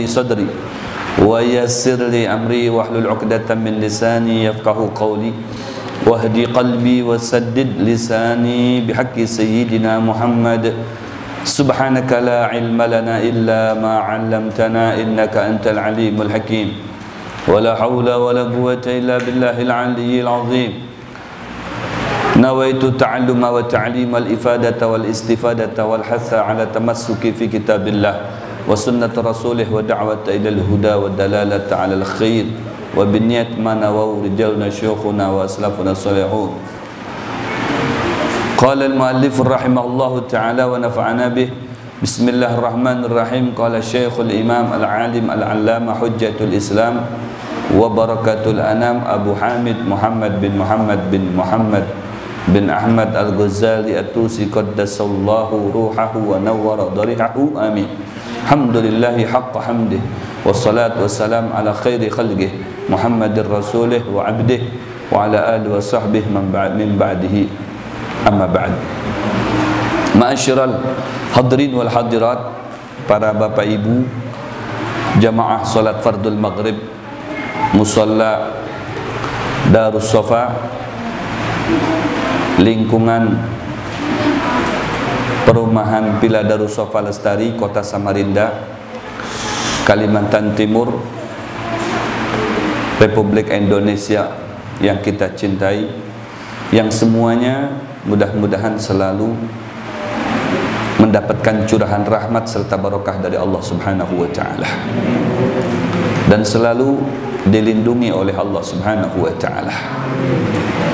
li sadri wa yassir li amri wahlul 'uqdatam min lisani yafqahu qawli wahdi qalbi wasaddid lisani bihaqqi sayyidina Muhammad. Subhanaka la ilma lana illa ma 'allamtana innaka antal alimul hakim. Wala haula wala quwwata illa billahil aliyyil azim. Nawaitu ta'alluma wa ta'lima al-ifadata wal istifadata wal hatha ala tamassuki fi kitabillah wa sunnati rasulih wa da'wata ila al-huda wa dalalata ala al-khair wa binniyat ma nawaw rijalna syuyukhuna wa aslafuna salihun. Qala al-muallif rahimahullahu ta'ala wa nafa'ana bih. Bismillahirrahmanirrahim. Qala Syekhul Imam al-Alim al-Allama Hujjatul Islam wa barakatul anam Abu Hamid Muhammad bin Ahmad Al-Ghazali At-Tusi qaddasallahu ruhahu wa nawwara darihahu amin. Alhamdulillahi haqqa hamdih wassalatu wassalam ala khairi khalqih Muhammadir rasulih wa abdih wa ala alihi wa sahbihi min ba'dihi amma ba'd. Ma'asyiral hadirin wal hadirat, para bapak ibu jamaah salat fardul maghrib musalla Darus Safa lingkungan perumahan Villa Darus Safa Lestari, Kota Samarinda, Kalimantan Timur, Republik Indonesia yang kita cintai, yang semuanya mudah-mudahan selalu mendapatkan curahan rahmat serta barokah dari Allah Subhanahu wa taala dan selalu dilindungi oleh Allah Subhanahu wa taala,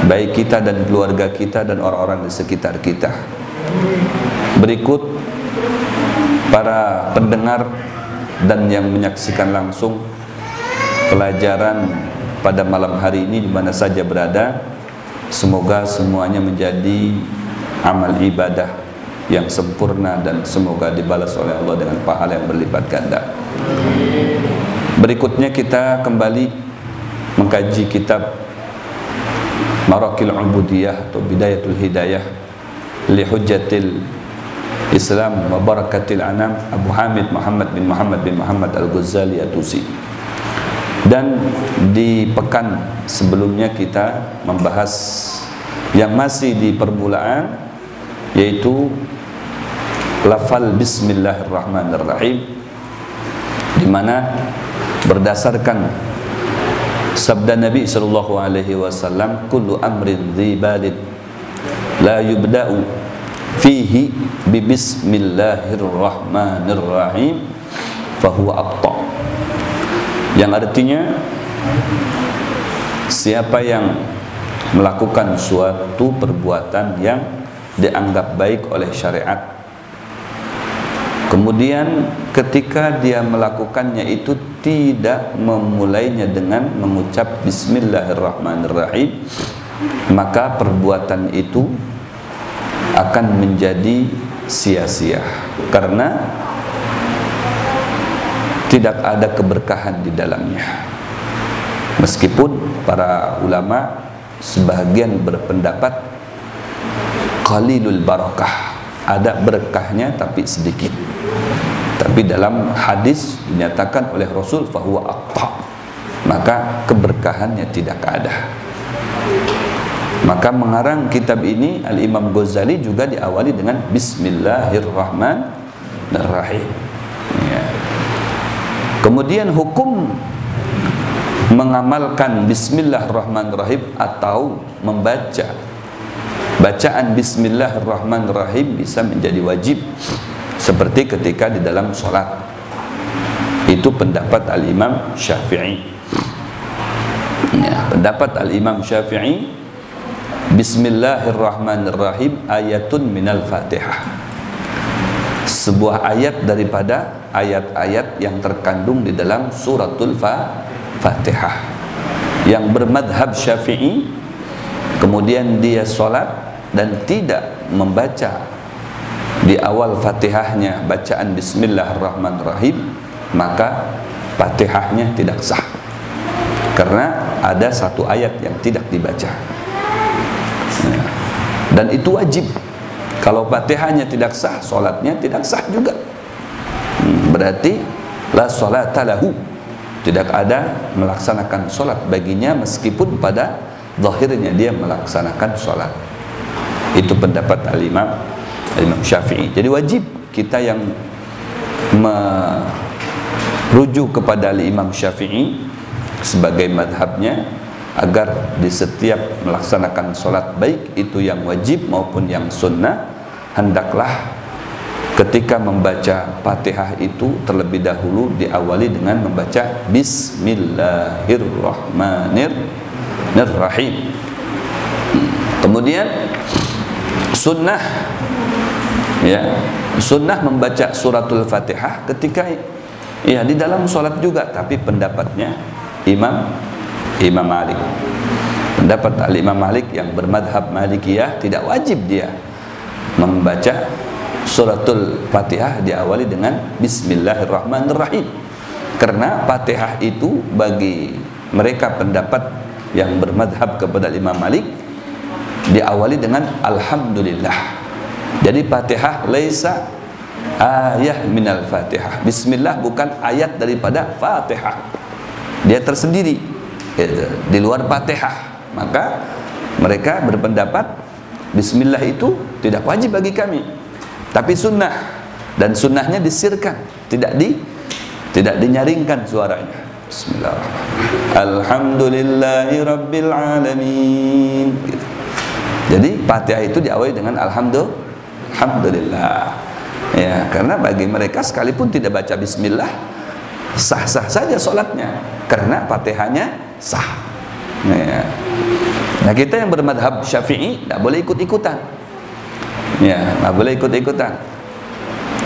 baik kita dan keluarga kita dan orang-orang di sekitar kita. Berikut para pendengar dan yang menyaksikan langsung pelajaran pada malam hari ini di mana saja berada, semoga semuanya menjadi amal ibadah yang sempurna dan semoga dibalas oleh Allah dengan pahala yang berlipat ganda. Berikutnya kita kembali mengkaji kitab Marakil Ubudiyah atau Bidayatul Hidayah li Hujjatil Islam wa Barakatil Anam Abu Hamid Muhammad bin Muhammad Al-Ghazali At-Tusi. Dan di pekan sebelumnya kita membahas yang masih di permulaan, yaitu lafal Bismillahirrahmanirrahim, di mana berdasarkan sabda Nabi sallallahu alaihi wasallam, kullu amrin dzibalin la yubda'u fihi bi bismillahirrahmanirrahim fahuwa aqta, yang artinya siapa yang melakukan suatu perbuatan yang dianggap baik oleh syariat, kemudian ketika dia melakukannya itu tidak memulainya dengan mengucap Bismillahirrahmanirrahim, maka perbuatan itu akan menjadi sia-sia karena tidak ada keberkahan di dalamnya. Meskipun para ulama sebagian berpendapat qalilul barakah, ada berkahnya tapi sedikit. Tapi dalam hadis dinyatakan oleh Rasul fahuwa aqta, maka keberkahannya tidak ada. Maka mengarang kitab ini Al-Imam Ghazali juga diawali dengan Bismillahirrahmanirrahim ya. Kemudian hukum mengamalkan Bismillahirrahmanirrahim atau membaca bacaan Bismillahirrahmanirrahim bisa menjadi wajib seperti ketika di dalam sholat. Itu pendapat Al-Imam Syafi'i ya, pendapat Al-Imam Syafi'i, Bismillahirrahmanirrahim ayatun minal Fatihah, sebuah ayat daripada ayat-ayat yang terkandung di dalam suratul Fatihah. Yang bermadhab Syafi'i, kemudian dia sholat dan tidak membaca di awal Fatihahnya bacaan Bismillahirrahmanirrahim, maka Fatihahnya tidak sah karena ada satu ayat yang tidak dibaca. Dan itu wajib. Kalau Fatihahnya tidak sah, sholatnya tidak sah juga. Berarti La sholata lahu, tidak ada melaksanakan sholat baginya meskipun pada zahirnya dia melaksanakan sholat. Itu pendapat Al-Imam Syafi'i. Jadi wajib kita yang merujuk kepada Al-Imam Syafi'i sebagai madhabnya, agar di setiap melaksanakan sholat, baik itu yang wajib maupun yang sunnah, hendaklah ketika membaca Fatihah itu terlebih dahulu diawali dengan membaca Bismillahirrahmanirrahim. Kemudian sunnah, ya, sunnah membaca suratul Fatihah ketika ya di dalam sholat juga, tapi pendapatnya Imam Malik. Pendapat Al-Imam Malik yang bermadhab Malikiyah, tidak wajib dia membaca suratul Fatihah diawali dengan Bismillahirrahmanirrahim, karena Fatihah itu bagi mereka pendapat yang bermadhab kepada Imam Malik diawali dengan Alhamdulillah. Jadi Fatihah laisa ayah minal Fatihah. Bismillah bukan ayat daripada Fatihah, dia tersendiri gitu, di luar Fatihah. Maka mereka berpendapat Bismillah itu tidak wajib bagi kami, tapi sunnah, dan sunnahnya disirkan, tidak dinyaringkan suaranya. Bismillahirrahmanirrahim, Alhamdulillahi Rabbil Alamin gitu. Jadi Fatihah itu diawali dengan Alhamdulillah, ya, karena bagi mereka sekalipun tidak baca Bismillah, sah-sah saja sholatnya, karena Fatihahnya sah, ya. Nah, kita yang bermadhab Syafi'i tidak boleh ikut-ikutan, ya, tidak boleh ikut-ikutan.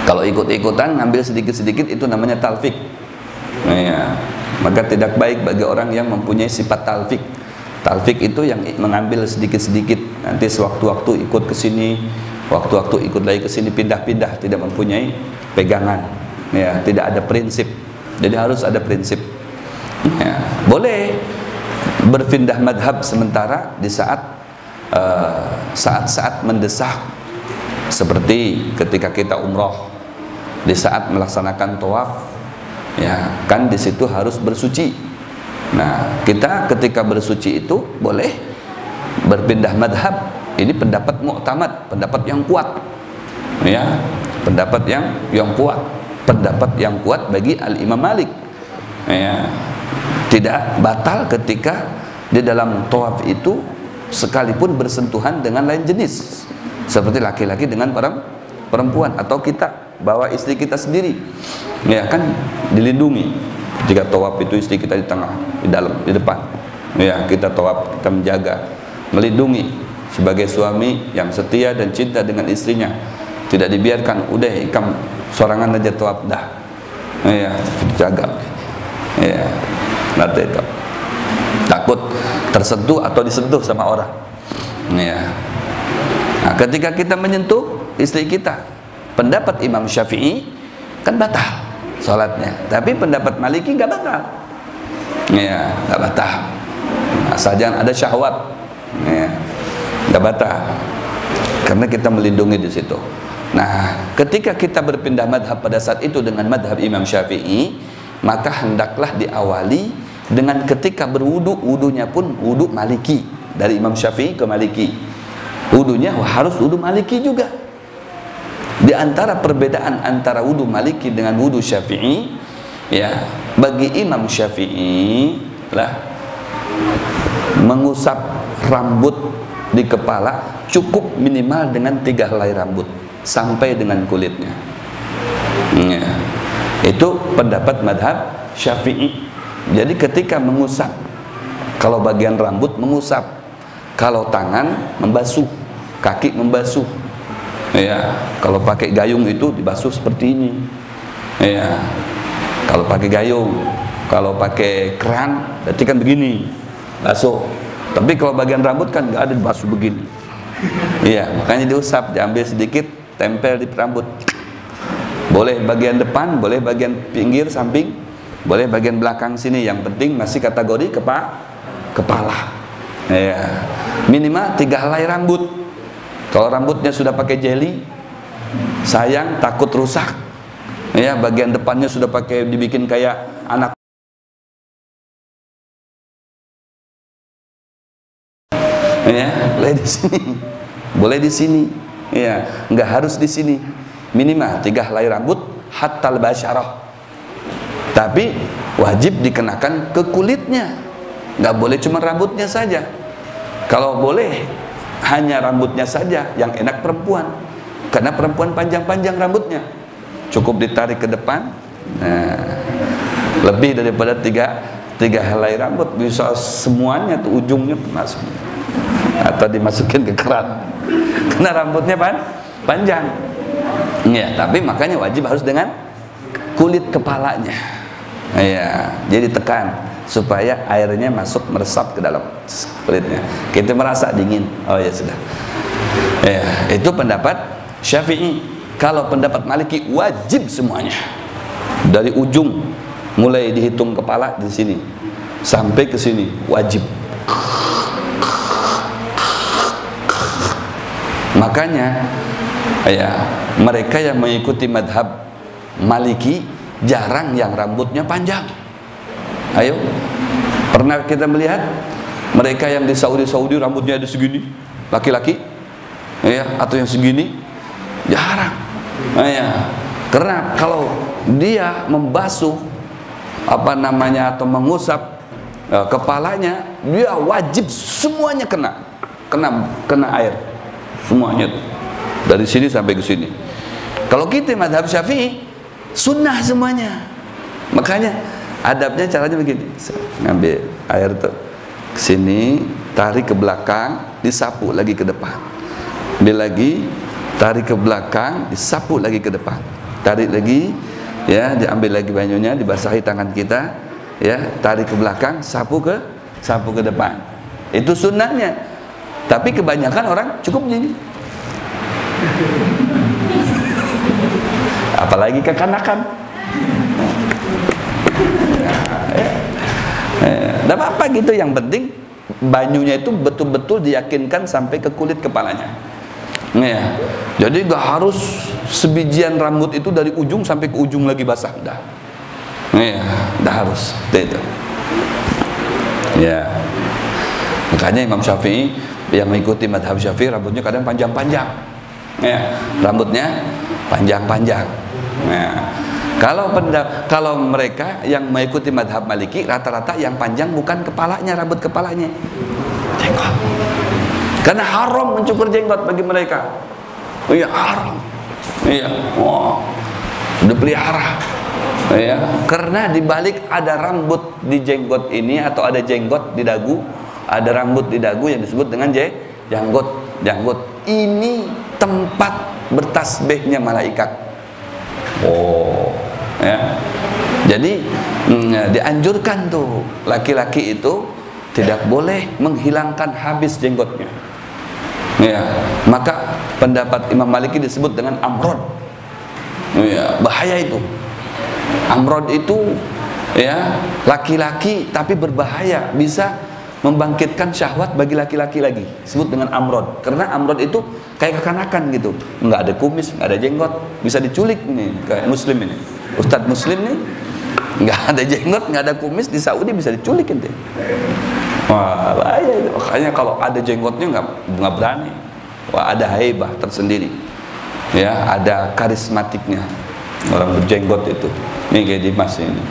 Kalau ikut-ikutan ngambil sedikit-sedikit itu namanya talfik, ya. Maka tidak baik bagi orang yang mempunyai sifat talfik. Talfik itu yang mengambil sedikit-sedikit, nanti sewaktu-waktu ikut ke sini, waktu-waktu ikut lagi ke sini, pindah-pindah, tidak mempunyai pegangan, ya, tidak ada prinsip. Jadi harus ada prinsip, ya. Boleh berpindah madhab sementara di saat-saat mendesak, seperti ketika kita umroh, di saat melaksanakan tawaf, ya kan, di situ harus bersuci. Nah, kita ketika bersuci itu boleh berpindah madhab. Ini pendapat mu'tamad, pendapat yang kuat, ya, pendapat yang kuat, pendapat yang kuat bagi Al-Imam Malik, ya. Tidak batal ketika di dalam tawaf itu sekalipun bersentuhan dengan lain jenis, seperti laki-laki dengan perempuan, atau kita bawa istri kita sendiri, ya kan, dilindungi. Jika tawaf itu istri kita di tengah, di dalam, di depan, ya, kita tawaf, kita menjaga, melindungi sebagai suami yang setia dan cinta dengan istrinya. Tidak dibiarkan udah ikam sorangan aja tawaf dah, ya, jaga, ya, nanti itu takut tersentuh atau disentuh sama orang, ya. Nah, ketika kita menyentuh istri kita, pendapat Imam Syafi'i kan batal sholatnya, tapi pendapat Maliki nggak batal, ya, nggak batal, asal jangan ada syahwat, ya, nggak batal, karena kita melindungi di situ. Nah, ketika kita berpindah madhab pada saat itu dengan madhab Imam Syafi'i, maka hendaklah diawali dengan ketika berwudu, wudunya pun wudu Maliki, dari Imam Syafi'i ke Maliki, wudunya harus wudu Maliki juga. Di antara perbedaan antara wudu Maliki dengan wudu Syafi'i, ya, bagi Imam Syafi'i lah mengusap rambut di kepala cukup minimal dengan 3 helai rambut sampai dengan kulitnya, ya. Itu pendapat madhab Syafi'i. Jadi ketika mengusap, kalau bagian rambut mengusap, kalau tangan membasuh, kaki membasuh, ya. Kalau pakai gayung itu dibasuh seperti ini, ya. Kalau pakai gayung, kalau pakai keran berarti kan begini, basuh. Tapi kalau bagian rambut kan nggak ada, dibasuh begini, iya. Makanya diusap, diambil sedikit, tempel di rambut. Boleh bagian depan, boleh bagian pinggir, samping, boleh bagian belakang sini. Yang penting masih kategori kepala, ya. Minimal 3 helai rambut. Kalau rambutnya sudah pakai jeli, sayang, takut rusak, Ya, bagian depannya sudah pakai dibikin kayak anak. Ya, boleh di sini. Boleh di sini. Ya, nggak harus di sini. Minimal 3 helai rambut hatta al-basyarah. Tapi wajib dikenakan ke kulitnya. Nggak boleh cuma rambutnya saja. Kalau boleh hanya rambutnya saja yang enak perempuan. Karena perempuan panjang-panjang rambutnya. Cukup ditarik ke depan. Nah, lebih daripada 3 helai rambut, bisa semuanya tuh ujungnya masuk. Atau dimasukin ke keran. Karena rambutnya panjang. Ya, tapi makanya wajib harus dengan kulit kepalanya. Ya, jadi tekan supaya airnya masuk meresap ke dalam kulitnya. Kita merasa dingin. Oh ya sudah. Ya, itu pendapat Syafi'i. Kalau pendapat Maliki wajib semuanya. Dari ujung mulai dihitung kepala di sini sampai ke sini wajib. Makanya ya, mereka yang mengikuti madhab Maliki jarang yang rambutnya panjang. Ayo, pernah kita melihat mereka yang di Saudi rambutnya ada segini, laki-laki, ya, atau yang segini, jarang. Ya, karena kalau dia membasuh atau mengusap kepalanya, dia wajib semuanya kena air, semuanya dari sini sampai ke sini. Kalau kita madhab Syafi'i sunnah semuanya. Makanya adabnya caranya begini, ngambil air tuh ke sini, tarik ke belakang, disapu lagi ke depan, ambil lagi, tarik ke belakang, disapu lagi ke depan, tarik lagi, ya, diambil lagi banyunya, dibasahi tangan kita, ya, tarik ke belakang, sapu ke depan. Itu sunnahnya. Tapi kebanyakan orang cukup gini. Apalagi kekanakan. Tidak apa-apa gitu, yang penting banyunya itu betul-betul diyakinkan sampai ke kulit kepalanya. Ya, jadi gak harus sebijian rambut itu dari ujung sampai ke ujung lagi basah, dah. Ya, dah harus itu. Ya, makanya Imam Syafi'i yang mengikuti madhab Syafi'i rambutnya kadang panjang-panjang. Ya, rambutnya panjang-panjang. Ya. Kalau mereka yang mengikuti madhab Maliki rata-rata yang panjang bukan kepalanya, rambut kepalanya, jenggot. Karena haram mencukur jenggot bagi mereka. Iya, haram. Iya, wow, udah pelihara. Iya, karena dibalik ada rambut di jenggot ini atau ada jenggot di dagu, ada rambut di dagu yang disebut dengan janggut. Ini tempat bertasbihnya malaikat. Oh, ya. Jadi dianjurkan tuh laki-laki itu tidak boleh menghilangkan habis jenggotnya. Ya, maka pendapat Imam Maliki disebut dengan amrod. Ya, bahaya itu. Amrod itu ya laki-laki tapi berbahaya, bisa membangkitkan syahwat bagi laki-laki lagi. Disebut dengan amrod. Karena amrod itu kayak kekanakan gitu. Nggak ada kumis, nggak ada jenggot, bisa diculik ini kayak muslim ini. Ustadz muslim nih nggak ada jenggot, nggak ada kumis, di Saudi bisa diculik ente. Wah, bahaya itu. Makanya kalau ada jenggotnya nggak berani. Wah, ada haibah tersendiri. Ya, ada karismatiknya orang berjenggot itu. Ini kayak Dimas ini.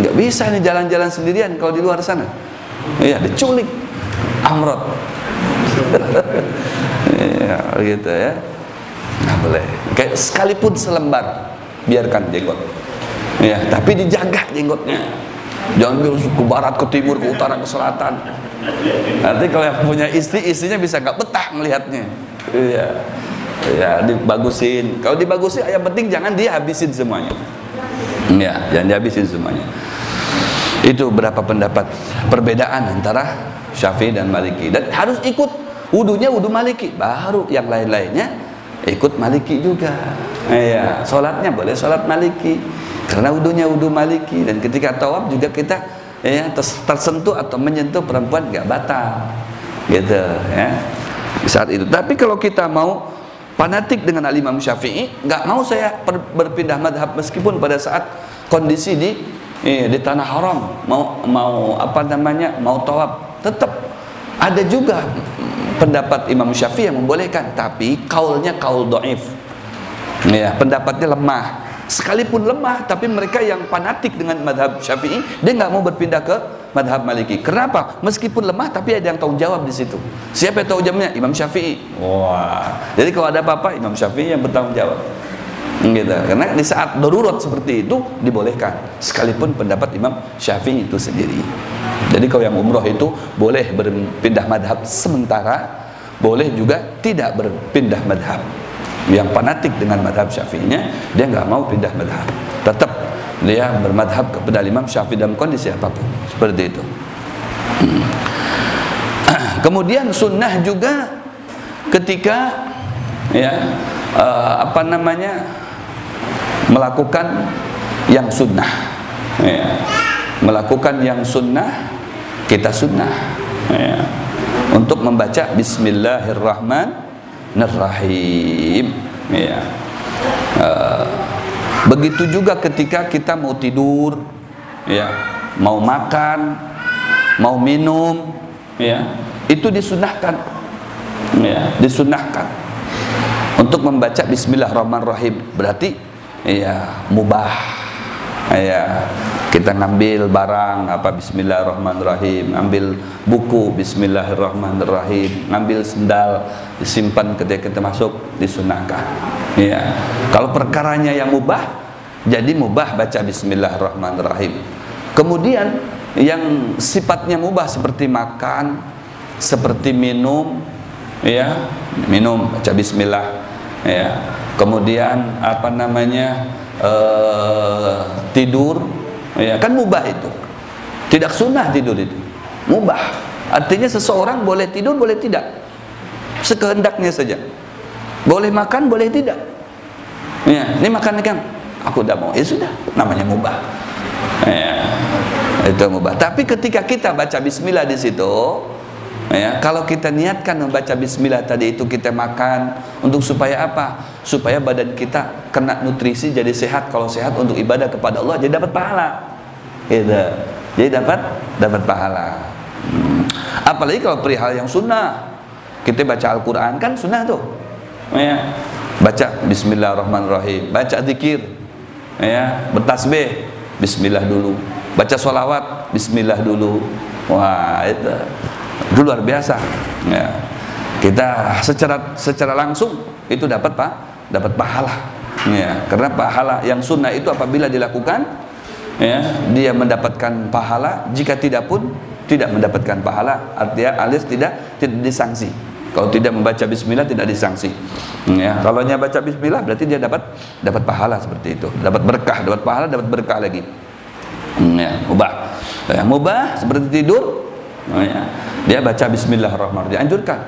Nggak bisa nih jalan-jalan sendirian kalau di luar sana. Iya, diculik amrod. Ya, gitu ya. Nggak boleh. Kayak sekalipun selembar, biarkan jenggot. Ya, tapi dijaga jenggotnya. Jangan ke barat, ke timur, ke utara, ke selatan. Nanti kalau yang punya istri, istrinya bisa nggak betah melihatnya. Iya, ya dibagusin. Kalau dibagusin, yang penting jangan dihabisin semuanya. Ya, jangan dihabisin semuanya. Itu berapa pendapat perbedaan antara Syafi'i dan Maliki. Dan harus ikut wudunya wudu Maliki, baru yang lain-lainnya ikut Maliki juga. Ya, sholatnya boleh sholat Maliki. Karena wudunya wudu Maliki, dan ketika tawaf juga kita ya tersentuh atau menyentuh perempuan nggak batal, gitu ya. Saat itu. Tapi kalau kita mau fanatik dengan Imam Syafi'i, nggak mau saya berpindah madhab meskipun pada saat kondisi di tanah haram mau apa namanya, mau tawaf, tetap ada juga pendapat Imam Syafi'i yang membolehkan, tapi kaulnya kaul dhaif, ya, pendapatnya lemah. Sekalipun lemah, tapi mereka yang fanatik dengan madhab Syafi'i, dia nggak mau berpindah ke madhab Maliki. Kenapa? Meskipun lemah, tapi ada yang tanggung jawab di situ. Siapa yang tahu jawabnya? Imam Syafi'i. Wah. Jadi kalau ada apa-apa, Imam Syafi'i yang bertanggung jawab. Gitu. Karena di saat darurat seperti itu dibolehkan, sekalipun pendapat Imam Syafi'i itu sendiri. Jadi kalau yang umroh itu boleh berpindah madhab sementara, boleh juga tidak berpindah madhab. Yang fanatik dengan madhab Syafi'inya, dia nggak mau pindah madhab, tetap dia bermadhab kepada Imam Syafi'i dalam kondisi apapun, seperti itu. Kemudian sunnah juga ketika apa namanya, melakukan yang sunnah, melakukan yang sunnah, kita sunnah, untuk membaca Bismillahirrahmanirrahim. Begitu juga ketika kita mau tidur, mau makan, mau minum, itu disunahkan, disunahkan untuk membaca Bismillahirrahmanirrahim. Berarti mubah. Kita ngambil barang apa Bismillahirrahmanirrahim, ambil buku Bismillahirrahmanirrahim, ngambil sendal disimpan ketika kita masuk, disunahkan. Kalau perkaranya yang mubah, jadi mubah baca Bismillahirrahmanirrahim. Kemudian yang sifatnya mubah seperti makan, seperti minum, minum baca Bismillah, kemudian apa namanya, tidur, kan mubah itu, tidak sunnah tidur itu, mubah. Artinya seseorang boleh tidur, boleh tidak, sekehendaknya saja. Boleh makan, boleh tidak. Ini makan kan, aku udah mau, ya sudah, namanya mubah. Itu mubah. Tapi ketika kita baca Bismillah di situ, kalau kita niatkan membaca Bismillah tadi itu, kita makan untuk supaya apa? Supaya badan kita kena nutrisi, jadi sehat. Kalau sehat untuk ibadah kepada Allah, jadi dapat pahala. Gitu. Jadi dapat pahala. Apalagi kalau perihal yang sunnah, kita baca Al-Quran kan sunnah tuh. Baca Bismillahirrahmanirrahim, baca zikir, bertasbih, Bismillah dulu. Baca sholawat, Bismillah dulu. Wah, itu luar biasa. Kita secara langsung itu dapat pahala. Karena pahala yang sunnah itu apabila dilakukan, dia mendapatkan pahala. Jika tidak pun tidak mendapatkan pahala, artinya alias tidak disanksi. Kalau tidak membaca Bismillah tidak disanksi. Kalau hanya baca Bismillah berarti dia dapat pahala seperti itu, dapat berkah, dapat pahala, dapat berkah lagi. Mubah. Mubah seperti tidur, dia baca Bismillahirrahmanirrahim, dianjurkan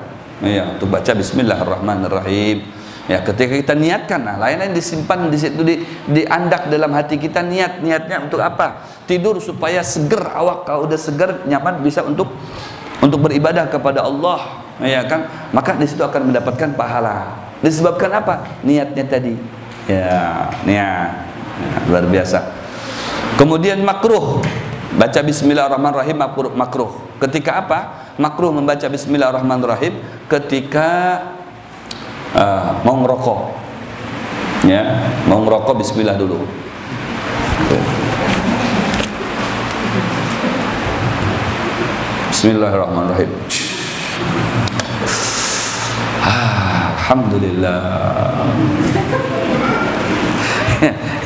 untuk baca Bismillahirrahmanirrahim. Ketika kita niatkan, lain-lain disimpan di situ, diandak dalam hati kita, niatnya untuk apa? Tidur supaya seger awak. Kalau udah seger, nyaman, bisa untuk beribadah kepada Allah, kan? Maka di situ akan mendapatkan pahala. Disebabkan apa? Niatnya tadi. Niat. Luar biasa. Kemudian makruh, baca Bismillahirrahmanirrahim, makruh. Ketika apa? Makruh membaca Bismillahirrahmanirrahim ketika mau ngerokok. Mau ngerokok, Bismillah dulu. Bismillahirrahmanirrahim. Alhamdulillah.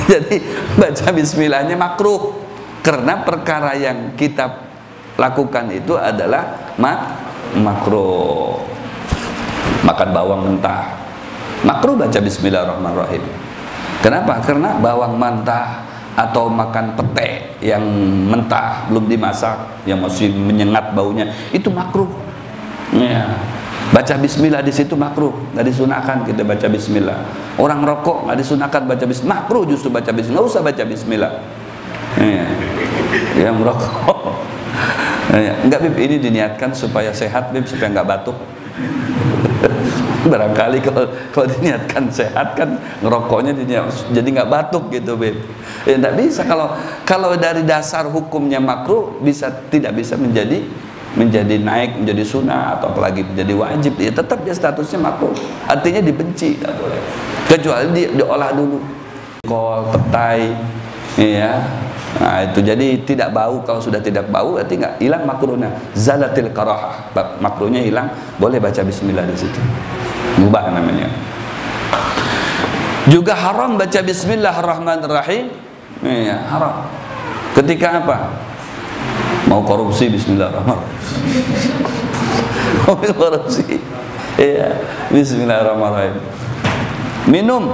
Jadi baca Bismillahnya makruh, karena perkara yang kita lakukan itu adalah makruh. Makan bawang mentah, makruh baca Bismillahirrahmanirrahim. Kenapa? Karena bawang mentah atau makan pete yang mentah, belum dimasak, yang masih menyengat baunya, itu makruh. Baca Bismillah di situ makruh, nggak disunahkan kita baca Bismillah. Orang rokok nggak disunahkan baca Bismillah, makruh justru baca Bismillah, nggak usah baca Bismillah. Yang merokok, enggak Bib, ini diniatkan supaya sehat Bib, supaya nggak batuk. Barangkali kalau diniatkan sehat kan ngerokoknya jadi nggak batuk gitu, Beb. Ya nggak bisa. Kalau dari dasar hukumnya makruh tidak bisa menjadi naik menjadi sunnah atau apalagi menjadi wajib, ya tetap dia statusnya makruh. Artinya dibenci, nggak boleh. Kecuali diolah dulu, kol, petai, ya. Nah itu jadi tidak bau. Kalau sudah tidak bau berarti nggak hilang makruhnya, zalatil karahah, makruhnya hilang. Boleh baca bismillah di situ, mubah namanya. Juga haram baca bismillahirrahmanirrahim, ya, haram. Ketika apa? Mau korupsi, bismillahirrahmanirrahim. Mau korupsi, ya, bismillahirrahmanirrahim. Minum,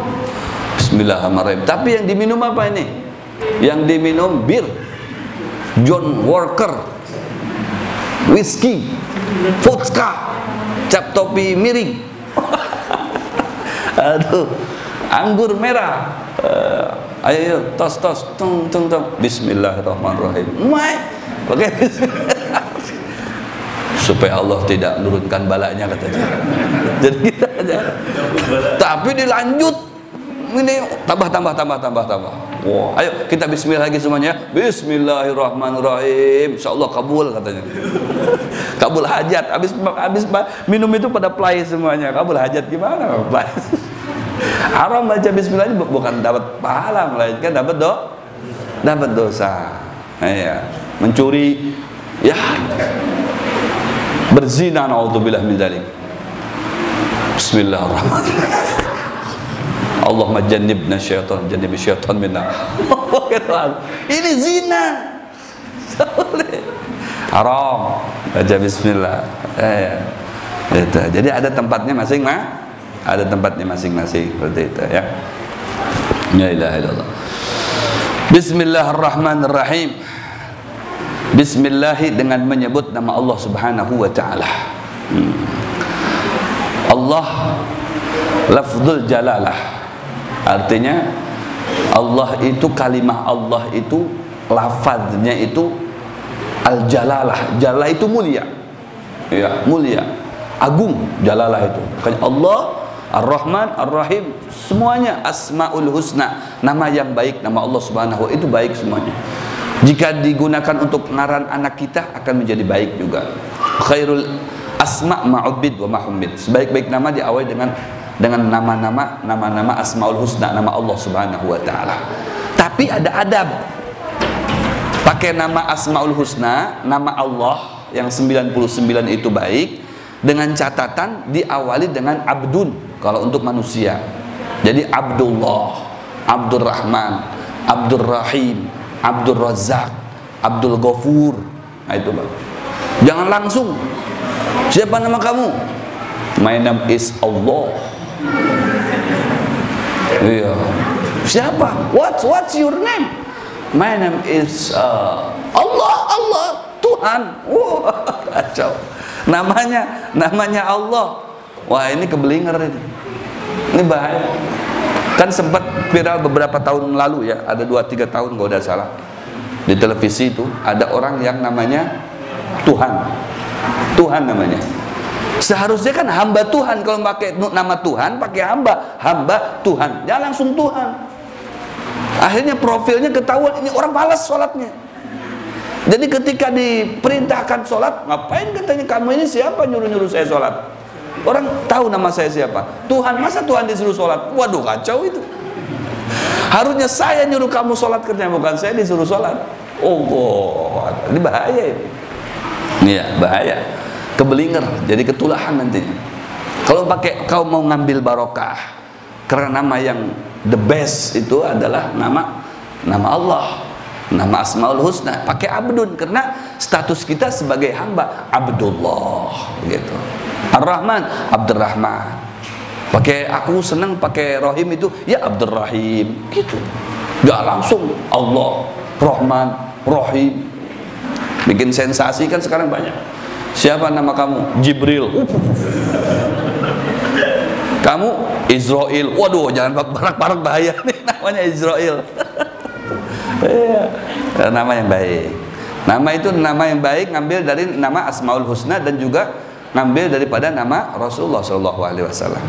bismillahirrahmanirrahim. Tapi yang diminum apa ini? Yang diminum bir, John Walker, whisky, vodka, cap topi miring, aduh, anggur merah. Ayo tos tung bismillahirrahmanirrahim. Oke, supaya Allah tidak menurunkan balanya katanya. Jadi kita aja. Tapi dilanjut, ini tambah. Wow, ayo kita bismillah lagi semuanya. Bismillahirrahmanirrahim. Insyaallah kabul katanya. Kabul hajat. Habis minum itu pada play semuanya. Kabul hajat gimana? Play. Haram baca bismillah ini bukan dapat pahala, melainkan dapat dosa. Ya, mencuri, ya, berzina, naudzubillah min dzalik. Bismillahirrahmanirrahim. Allahumma jannibna syaitan, jannibi syaitan minna. Ini zina. Haram baca bismillah. Itu. Jadi ada tempatnya masing-masing seperti itu, ya. La ilaha illallah. Bismillahirrahmanirrahim. Bismillah dengan menyebut nama Allah Subhanahu wa taala. Allah lafzul jalalah. Artinya Allah itu, kalimah Allah itu, lafaznya itu al-jalalah. Jalalah itu mulia, ya, mulia, agung. Jalalah itu makanya Allah Ar-Rahman Ar-Rahim, semuanya asmaul husna, nama yang baik. Nama Allah Subhanahu wa itu baik semuanya. Jika digunakan untuk ngaran anak kita akan menjadi baik juga. Khairul asma ma'ubid wa mahumid. Sebaik-baik nama diawali dengan nama-nama asmaul husna, nama Allah Subhanahu wa taala. Tapi ada adab. Pakai nama asmaul husna, nama Allah yang 99 itu baik, dengan catatan diawali dengan abdun kalau untuk manusia. Jadi Abdullah, Abdurrahman, Abdurrahim, Abdul Razak, Abdul Ghafur. Nah itu Bang. Jangan langsung, siapa nama kamu? My name is Allah. Iya. Siapa? What's your name? My name is Allah, Tuhan. Wah, kacau. Namanya Allah. Wah, ini kebelinger ini. Ini bahaya. Kan sempat viral beberapa tahun lalu ya, ada 2-3 tahun kalau tidak salah. Di televisi itu ada orang yang namanya Tuhan namanya. Seharusnya kan hamba Tuhan. Kalau pakai nama Tuhan, pakai hamba Tuhan, jangan langsung Tuhan. Akhirnya profilnya ketahuan, ini orang malas sholatnya. Jadi ketika diperintahkan sholat, ngapain katanya kamu ini siapa nyuruh saya sholat? Orang tahu nama saya siapa? Tuhan. Masa Tuhan disuruh sholat? Waduh, kacau itu. Harusnya saya nyuruh kamu sholat, kerja bukan saya disuruh sholat. Oh, ini bahaya ini. Iya, bahaya. Kebelinger, jadi ketulahan nantinya. Kalau kau mau ngambil barokah, karena nama yang the best itu adalah nama Allah, nama asmaul husna. Pakai abdun karena status kita sebagai hamba, Abdullah gitu. Ar-Rahman, Abdurrahman. Pakai aku senang pakai Rahim itu ya Abdurrahim gitu. Gak langsung Allah, Rahman, Rahim. Bikin sensasi kan sekarang banyak. Siapa nama kamu? Jibril. Kamu Israel. Waduh, jangan barak-barak, bahaya nih namanya Israel. Nama yang baik. Nama itu nama yang baik ngambil dari nama Asmaul Husna dan juga ngambil daripada nama Rasulullah Shallallahu Alaihi Wasallam.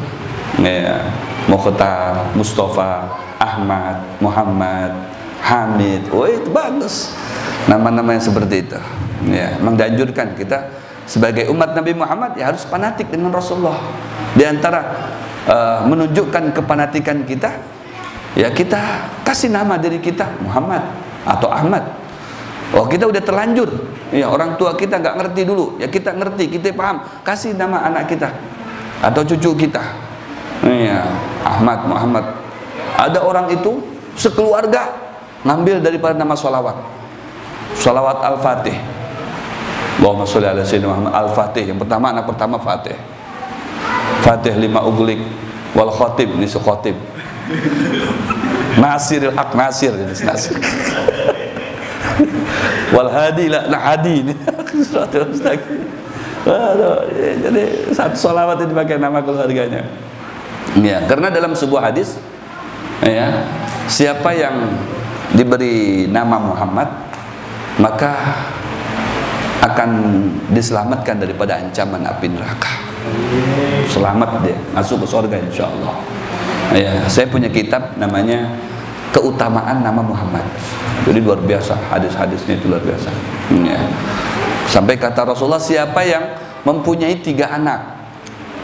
Ya, Mukhtar, Mustafa, Ahmad, Muhammad, Hamid, oh itu bagus. Nama-nama yang seperti itu. Ya, menganjurkan kita sebagai umat Nabi Muhammad ya harus fanatik dengan Rasulullah. Di antara menunjukkan kefanatikan kita, ya kita kasih nama diri kita Muhammad atau Ahmad. Oh kita udah terlanjur, ya orang tua kita nggak ngerti dulu, ya kita ngerti, kita paham, kasih nama anak kita atau cucu kita, ya Ahmad, Muhammad. Ada orang itu sekeluarga ngambil daripada nama sholawat, sholawat Al-Fatih. Allahumma sholli ala sayyidina Muhammad. Al-Fatih, yang pertama, anak pertama Fatih. Fatih lima uglik wal khotib, ini khotib. Nasiril haq, nasir ini nasir. Wal hadi la hadi ini. Jadi satu sholawat itu dipakai nama keluarganya. Ya, karena dalam sebuah hadis, ya, siapa yang diberi nama Muhammad maka akan diselamatkan daripada ancaman api neraka. Selamat dia, masuk ke surga insyaallah. Ya, saya punya kitab namanya Keutamaan Nama Muhammad. Jadi luar biasa, hadis-hadisnya itu luar biasa. Ya. Sampai kata Rasulullah, siapa yang mempunyai 3 anak,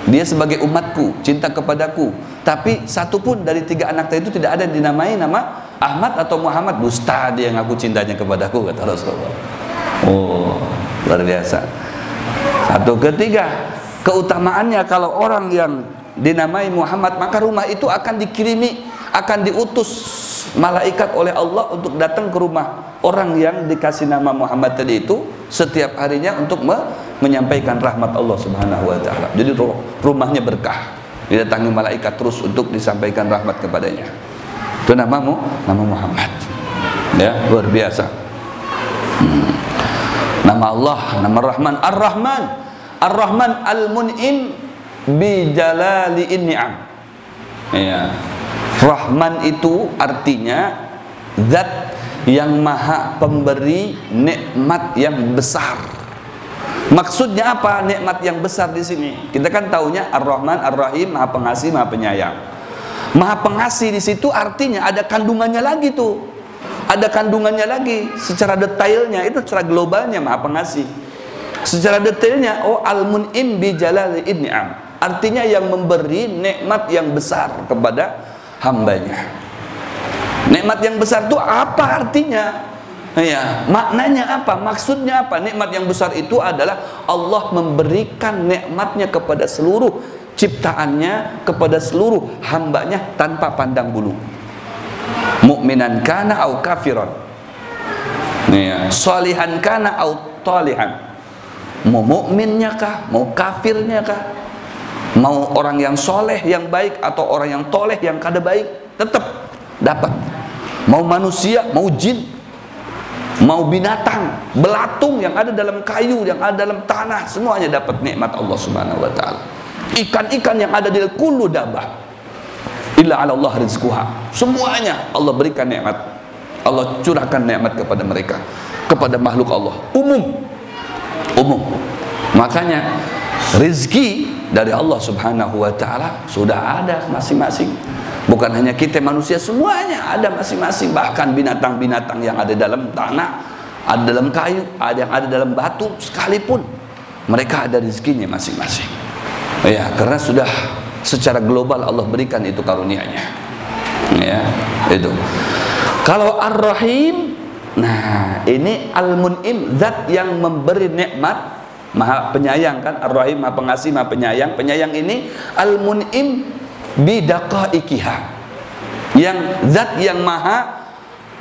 dia sebagai umatku, cinta kepadaku, tapi satu pun dari 3 anak itu tidak ada dinamai nama Ahmad atau Muhammad, dusta dia yang aku cintanya kepadaku, kata Rasulullah. Oh, luar biasa. Satu ketiga, keutamaannya kalau orang yang dinamai Muhammad, maka rumah itu akan dikirimi, akan diutus malaikat oleh Allah untuk datang ke rumah orang yang dikasih nama Muhammad tadi itu setiap harinya untuk menyampaikan rahmat Allah Subhanahu wa taala. Jadi rumahnya berkah. Didatangi malaikat terus untuk disampaikan rahmat kepadanya. Itu namamu, nama Muhammad. Ya, luar biasa. Nama Allah, nama Rahman, Ar-Rahman. Ar-Rahman Al-Mun'im bi jalali ni'am. Ya. Rahman itu artinya zat yang maha pemberi nikmat yang besar. Maksudnya apa nikmat yang besar di sini? Kita kan taunya Ar-Rahman, Ar-Rahim, maha pengasih, maha penyayang. Maha pengasih di situ artinya ada kandungannya lagi tuh. Ada kandungannya lagi secara detailnya, itu secara globalnya maha pengasih. Secara detailnya, oh Al-Mun'im bi jalali ni'am. Artinya yang memberi nikmat yang besar kepada hambanya. Nikmat yang besar itu apa artinya? Ya, maknanya apa? Maksudnya apa? Nikmat yang besar itu adalah Allah memberikan nikmatnya kepada seluruh ciptaannya, kepada seluruh hambanya tanpa pandang bulu. Mukminan kana au kafiran. Ya, salihan kana au talihan. Mau mukminnya kah? Mau kafirnya kah? Mau orang yang soleh yang baik atau orang yang toleh yang kada baik, tetap dapat. Mau manusia, mau jin, mau binatang, belatung yang ada dalam kayu, yang ada dalam tanah, semuanya dapat nikmat Allah Subhanahu wa taala. Ikan-ikan yang ada di kullu dabah illa 'ala Allah rizquha. Semuanya Allah berikan nikmat. Allah curahkan nikmat kepada mereka, kepada makhluk Allah. Umum. Makanya rizki dari Allah Subhanahu wa taala sudah ada masing-masing. Bukan hanya kita manusia, semuanya ada masing-masing. Bahkan binatang-binatang yang ada dalam tanah, ada dalam kayu, ada yang ada dalam batu sekalipun, mereka ada rezekinya masing-masing. Ya, karena sudah secara global Allah berikan itu karunia-Nya. Ya, itu. Kalau Ar-Rahim, nah ini Al-Mun'im, zat yang memberi nikmat, maha penyayang kan, Ar-Rahim maha pengasih, maha penyayang. Penyayang ini Al-Mun'im bidaqaikiha, yang zat yang maha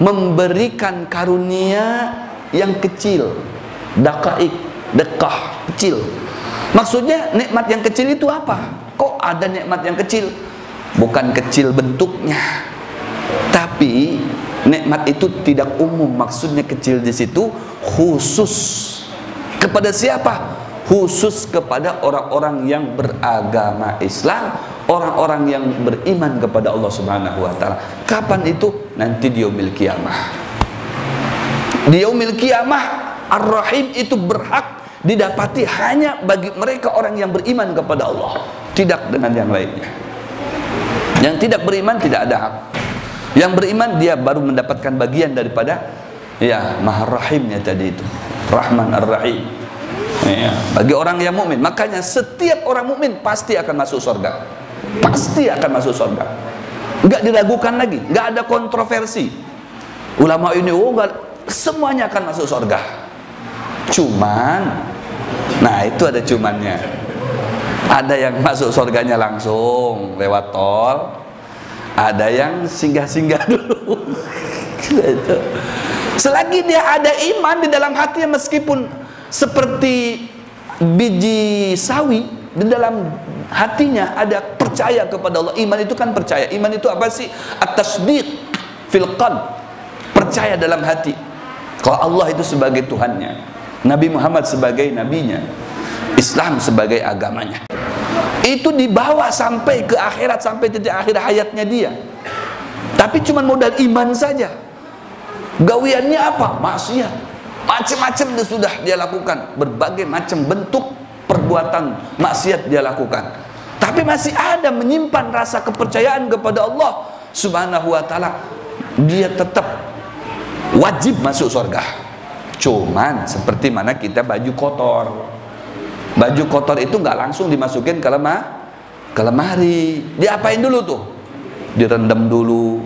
memberikan karunia yang kecil. Daqaik, dekah, kecil. Maksudnya nikmat yang kecil itu apa? Kok ada nikmat yang kecil? Bukan kecil bentuknya, tapi nikmat itu tidak umum. Maksudnya kecil di situ khusus. Kepada siapa? Khusus kepada orang-orang yang beragama Islam, orang-orang yang beriman kepada Allah Subhanahu wa taala. Kapan itu? Nanti di yaumil qiyamah. Di yaumil qiyamah Ar-Rahim itu berhak didapati hanya bagi mereka orang yang beriman kepada Allah, tidak dengan yang lainnya. Yang tidak beriman tidak ada hak. Yang beriman dia baru mendapatkan bagian daripada ya Maha Rahimnya tadi itu, Rahman Ar-Rahim. Ya, bagi orang yang mukmin. Makanya setiap orang mukmin pasti akan masuk surga. Pasti akan masuk surga. Enggak diragukan lagi, enggak ada kontroversi. Ulama ini semuanya akan masuk surga. Cuman, nah itu ada cumannya. Ada yang masuk surganya langsung lewat tol, ada yang singgah-singgah dulu. Selagi dia ada iman di dalam hatinya, meskipun seperti biji sawi, di dalam hatinya ada percaya kepada Allah. Iman itu kan percaya. Iman itu apa sih? At-tasdiq fil qalb, percaya dalam hati kalau Allah itu sebagai Tuhannya, Nabi Muhammad sebagai nabinya, Islam sebagai agamanya. Itu dibawa sampai ke akhirat, sampai titik akhir hayatnya dia. Tapi cuma modal iman saja. Gawiannya apa? Maksiat. Macam-macam sudah dia lakukan, berbagai macam bentuk perbuatan maksiat dia lakukan. Tapi masih ada menyimpan rasa kepercayaan kepada Allah Subhanahu wa taala. Dia tetap wajib masuk surga. Cuman seperti mana kita baju kotor. Baju kotor itu nggak langsung dimasukin ke lemari. Diapain dulu tuh? Direndam dulu.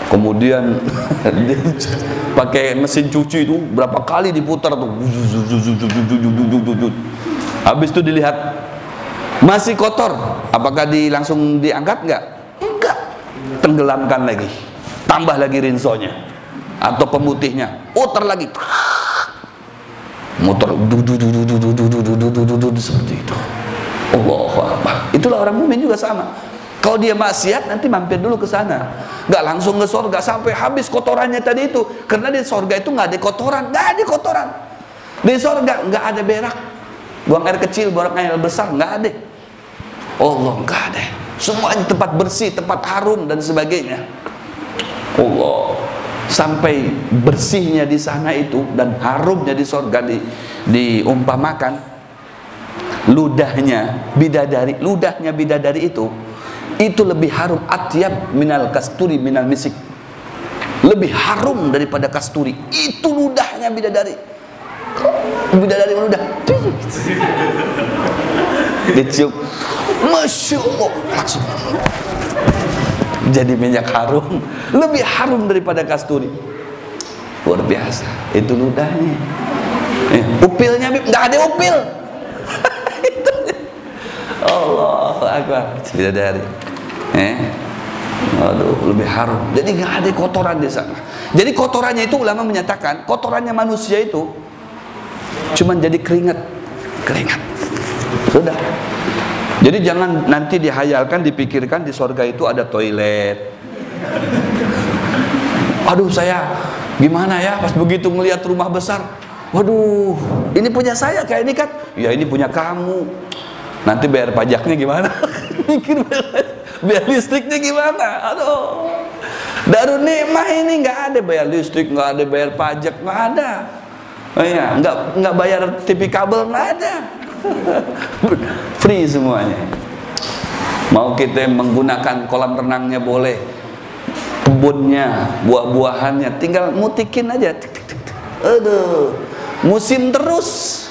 Kemudian pakai mesin cuci itu berapa kali diputar tuh. Habis itu dilihat masih kotor, apakah langsung diangkat nggak? Enggak. Tenggelamkan lagi. Tambah lagi rinsonya atau pemutihnya. Putar lagi. Muter seperti itu. Allahu Akbar. Itulah orang mukmin juga sama. Kalau dia maksiat nanti mampir dulu ke sana, nggak langsung ke surga sampai habis kotorannya tadi itu. Karena di surga itu nggak ada kotoran, nggak ada kotoran. Di surga nggak ada berak, buang air kecil, buang air besar, nggak ada. Allah nggak ada. Semuanya tempat bersih, tempat harum dan sebagainya. Allah, sampai bersihnya di sana itu dan harumnya di surga diumpamakan ludahnya bidadari itu lebih harum, atyab minal kasturi minal misik, lebih harum daripada kasturi. Itu ludahnya bidadari. Bidadari ludah dicium, Masya Allah, langsung jadi minyak harum, lebih harum daripada kasturi. Luar biasa itu ludahnya. Upilnya nggak ada upil. Allahu Akbar, bidadari. Aduh, lebih harum. Jadi nggak ada kotoran di sana. Jadi kotorannya itu ulama menyatakan kotorannya manusia itu cuman jadi keringat. Sudah. Jadi jangan nanti dihayalkan, dipikirkan di surga itu ada toilet. Aduh, saya gimana ya pas begitu melihat rumah besar. Waduh, ini punya saya kayak ini kan? Ya ini punya kamu. Nanti bayar pajaknya gimana? Mikir bayar listriknya gimana? Aduh, Darun Nikmah ini nggak ada bayar listrik, nggak ada bayar pajak, nggak ada. Oh iya, nggak bayar TV kabel, nggak ada. Free semuanya. Mau kita menggunakan kolam renangnya boleh, kebunnya, buah-buahannya, tinggal mutikin aja. Aduh, musim terus.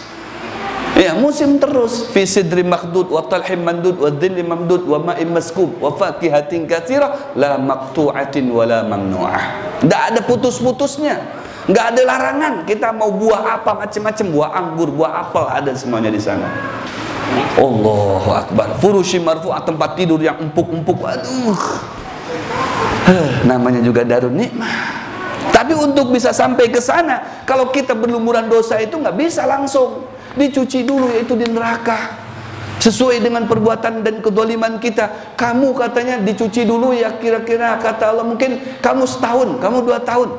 Ya, musim terus. Fi sidri makhdud wa talhim mandud wa dhilli mamdud wa ma'im maskub wa fakihatin katsirah la maqtu'atin wa la mamnu'ah. Enggak ada putus-putusnya, enggak ada larangan. Kita mau buah apa macam-macam, buah anggur, buah apel, ada semuanya di sana. Allahu Akbar. Furushi marfu'ah, tempat tidur yang empuk-empuk. Aduh. Namanya juga Darun Nikmah. Tapi untuk bisa sampai ke sana, kalau kita berlumuran dosa itu nggak bisa langsung. Dicuci dulu, yaitu di neraka. Sesuai dengan perbuatan dan kedoliman kita. Kamu katanya dicuci dulu ya, kira-kira kata Allah mungkin kamu setahun, kamu 2 tahun.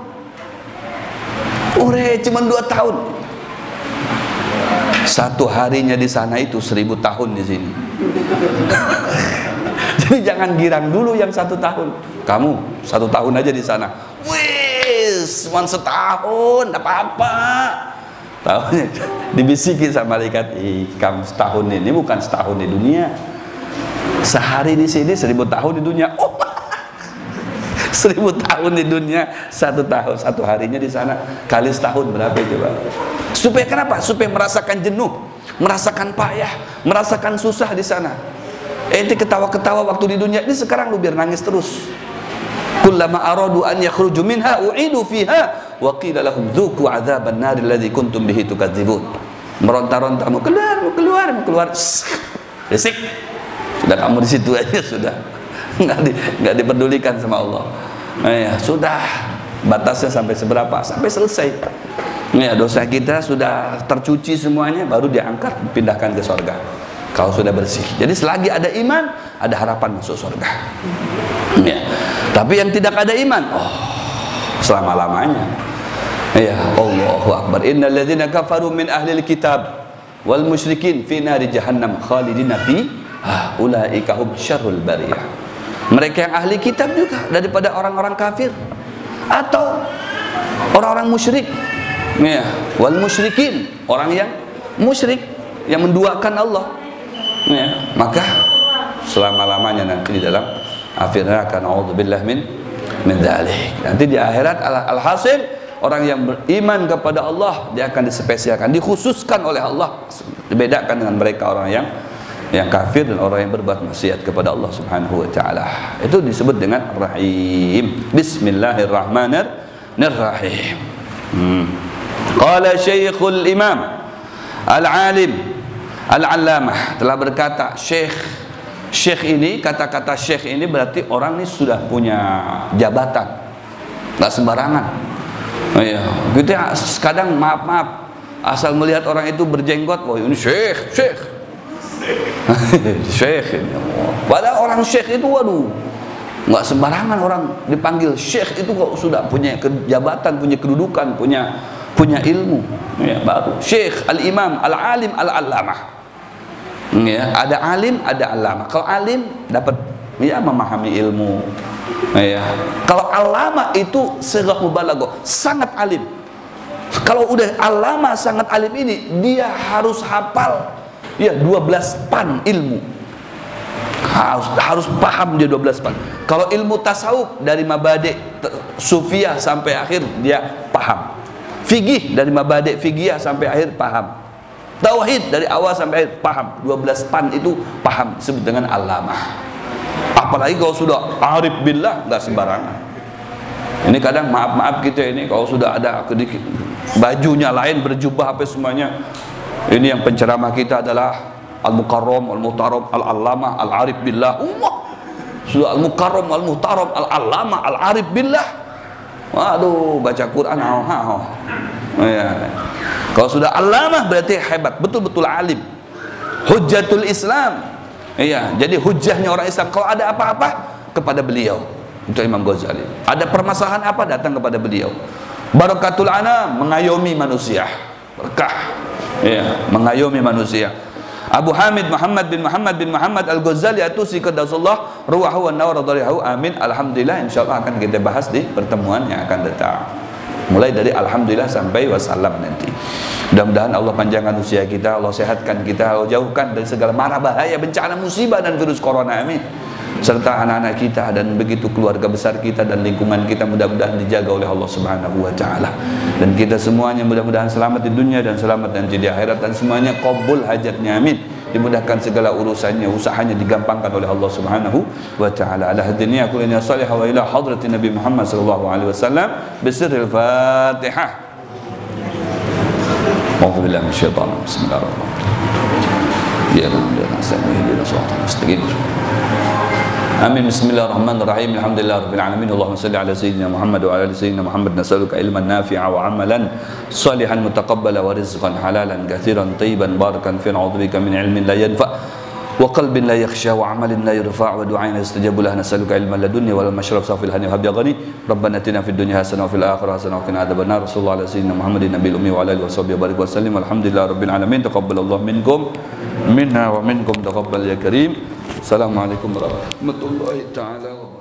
Cuma 2 tahun. Satu harinya di sana itu 1000 tahun di sini. Jadi jangan girang dulu yang 1 tahun. Kamu 1 tahun aja di sana. Wih, cuma setahun, apa-apa. tahunnya dibisiki sama malaikat, kamu setahun ini bukan setahun di dunia, sehari di sini 1000 tahun di dunia. Oh, 1000 tahun di dunia, 1 tahun, 1 harinya di sana kali setahun berapa coba? Supaya kenapa? Supaya merasakan jenuh, merasakan payah, merasakan susah di sana. Ente ketawa-ketawa waktu di dunia ini, sekarang lu biar nangis terus. Kullama aradu an yakhruju minha u'idu fiha wa qila lahum dzuqu 'adzaban nar alladzi kuntum bihi tukadzibun. Meronta-ronta, mau keluar. Risik. Sudah kamu di situ aja sudah. Enggak dipedulikan sama Allah. Ya, sudah batasnya sampai seberapa? Sampai selesai. Ya, dosa kita sudah tercuci semuanya, baru diangkat dipindahkan ke surga. Kalau sudah bersih. Jadi selagi ada iman, ada harapan masuk surga. Ya. Tapi yang tidak ada iman, selama-lamanya. Ya, Allahu Akbar. Innal ladzina kafaru min ahlil kitab wal musyrikin fi nari jahannam khalidina fi ulaika hum syarrul bariyah. Mereka yang ahli kitab juga daripada orang-orang kafir atau orang-orang musyrik. Ya, wal musyrikin, orang yang musyrik, yang menduakan Allah. Ya, maka selama-lamanya nanti di dalam akhirnya akan a'udzubillah min dzalik. Nanti di akhirat alhasil orang yang beriman kepada Allah dia akan dispesialkan, dikhususkan oleh Allah, dibedakan dengan mereka orang yang kafir dan orang yang berbuat maksiat kepada Allah Subhanahu wa taala. Itu disebut dengan Rahim. Bismillahirrahmanirrahim. Qala Syekhul Imam Al-Alim Al-Allamah telah berkata, Syekh ini, kata-kata Syekh ini berarti orang ini sudah punya jabatan, nggak sembarangan. Ya, kita kadang maaf asal melihat orang itu berjenggot, wah ini Syekh Syekh ini. Padahal orang Syekh itu, waduh, nggak sembarangan orang dipanggil Syekh itu kok sudah punya jabatan, punya kedudukan, punya ilmu. Ya, baru Syekh Al-Imam Al-Alim Al-Allamah. Ya, ada alim, ada allamah. Kalau alim dapat ya memahami ilmu. Ya. Kalau allamah itu sigah mubalaghah, sangat alim. Kalau udah allamah sangat alim ini, dia harus hafal ya 12 pan ilmu. Harus paham dia 12 pan. Kalau ilmu tasawuf dari mabadi' sufiyah sampai akhir dia paham. Fikih dari mabadi' fikih sampai akhir paham. Tauhid dari awal sampai akhir paham. 12 pan itu paham, disebut dengan allamah. Apalagi kalau sudah arif billah, nggak sembarangan. Ini kadang maaf kita ini kalau sudah ada bajunya lain, berjubah apa semuanya. Ini yang penceramah kita adalah al-mukarram, al-muhtaram, al-allamah, al-arif billah. Sudah al-mukarram, al-muhtaram, al-allamah, al-arif billah. Waduh, baca Quran ya. Kalau sudah allamah berarti hebat, betul-betul alim. Hujjatul Islam. Iya, jadi hujjahnya orang Islam kalau ada apa-apa kepada beliau. Itu Imam Ghazali. Ada permasalahan apa datang kepada beliau. Barakatul anam, mengayomi manusia. Berkah. Iya, mengayomi manusia. Abu Hamid Muhammad bin Muhammad Al-Ghazali Atusi qaddasallahu ruhahu wa nawradarihu. Amin. Alhamdulillah, insyaallah akan kita bahas di pertemuan yang akan datang. Mulai dari alhamdulillah sampai wassalam nanti. Mudah-mudahan Allah panjangkan usia kita, Allah sehatkan kita, Allah jauhkan dari segala mara bahaya, bencana, musibah dan virus corona, amin. Serta anak-anak kita dan begitu keluarga besar kita dan lingkungan kita mudah-mudahan dijaga oleh Allah Subhanahu wa taala. Dan kita semuanya mudah-mudahan selamat di dunia dan selamat nanti di akhirat, dan semuanya qabul hajatnya, amin. Dimudahkan segala urusannya, usahanya digampangkan oleh Allah Subhanahu wa taala. Ala hadiniya kullina salihah wa ila hadratin Nabi Muhammad sallallahu alaihi wasallam bisirril Fatihah. A'udzu billahi minasyaitonir rajim. Bismillahirrahmanirrahim. Ya Rabbana salli ala sayyidina mustaqim. Amin. Bismillahirrahmanirrahim. Alhamdulillahirabbil alamin. Allahumma shalli ala sayyidina Muhammad wa ala ali sayyidina Muhammad. Nas'aluka ilman nafi'a wa 'amalan salihan mutaqabbala wa rizqan halalan katsiran tayyiban barakan fi. A'udzubika min ilmin la yanfa' wa qalbin la yakhsha wa 'amalin la yurfa' wa du'ain la yastajabu lahu. Nas'aluka ilman ladunya wal mashrab safil hani wa hab ya ghani. Rabbana atina fid dunya hasanah wa fil akhirati hasanah wa qina adzabannar. Sallallahu ala sayyidina Muhammadin nabiyil ummi wa ala alihi washabihi barik wa sallim. Alhamdulillahirabbil alamin. Taqabbalallahu minkum minna wa minkum taqabbal ya karim. Assalamualaikum warahmatullahi taala wabarakatuh.